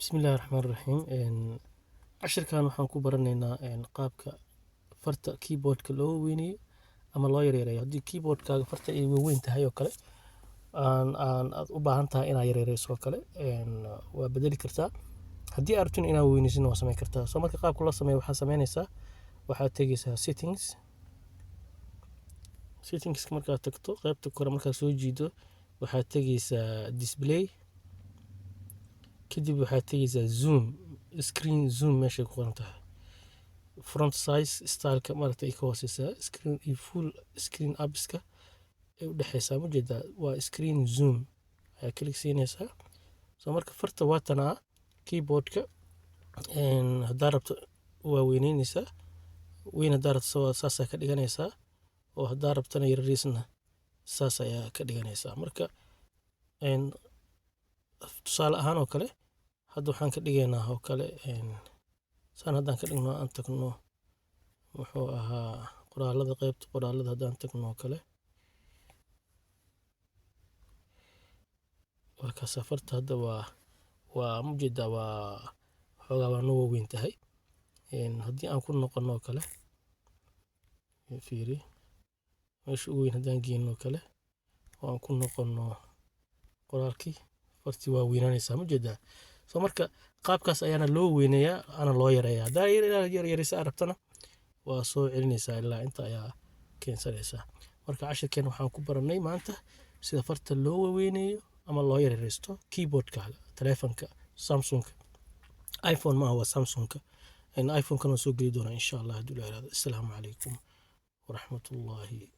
بسم الله الرحمن الرحيم cashirkan waxaan ku baranaynaa qaabka farta keyboardka loo weyneeyo ama loo yareeyo haddii keyboardkaaga farta ay waaweyn tahay oo kale aad u baahan tahay inaad yareereyso oo kale waa bedeli kartaa haddii aad rabtin inaad weyneysin waa samayn kartaa soo marka qaabka loo sameeyo waxaa samaynaysaa waxaad tegeysaa settingska markaad tagto qaybta kore markaad soo jiido waxaad tegeysaa display kadib waxaad tegeysaa screen zoom meeshay ku qoran tahay front size styleka maaragtay ay ka hooseysaa screen iyo full screen appska ay u dhexeysaa ma jeedaa waa screen zoom ayaa kalik siinaysaa soo marka farta waatanaa keyboardka haddaa rabto waa weyneyneysaa weyn haddaa rabto saasaa ka dhiganaysaa oo haddaa rabtana yarariisna saas ayaa ka dhiganaysaa marka tusaale ahaan oo kale hadda waxaan ka dhigaynaa oo kale saan haddaan ka dhigno aan tagno wuxuu ahaa qoraalada qaybta qoraalada haddaan tagno oo kale waa ka safarta hadda waa mujeedaa waa xoogaa waa noo waaweyn tahay haddii aan ku noqono oo kale fiiri meesha ugu weyn haddaan geyno oo kale oo aan ku noqono qoraalkii fartii waa weynaanaysaa ma jeedaa soo marka qaabkaas ayaana loo weyneeyaa ana loo yareeyaa haddaa yaryaraysa aad rabtana waa soo celinaysaa ilaa inta ayaa keensanaysaa marka cashirkeen waxaan ku baranay maanta sida farta loo weyneeyo ama loo yaraysto keyboardkaaga taleefanka samsung iphone maaha waa samsungka iphone-kana soo geli doonaa insha allah hadduu la yiraahdo assalaamu calaykum waraxmatullaahi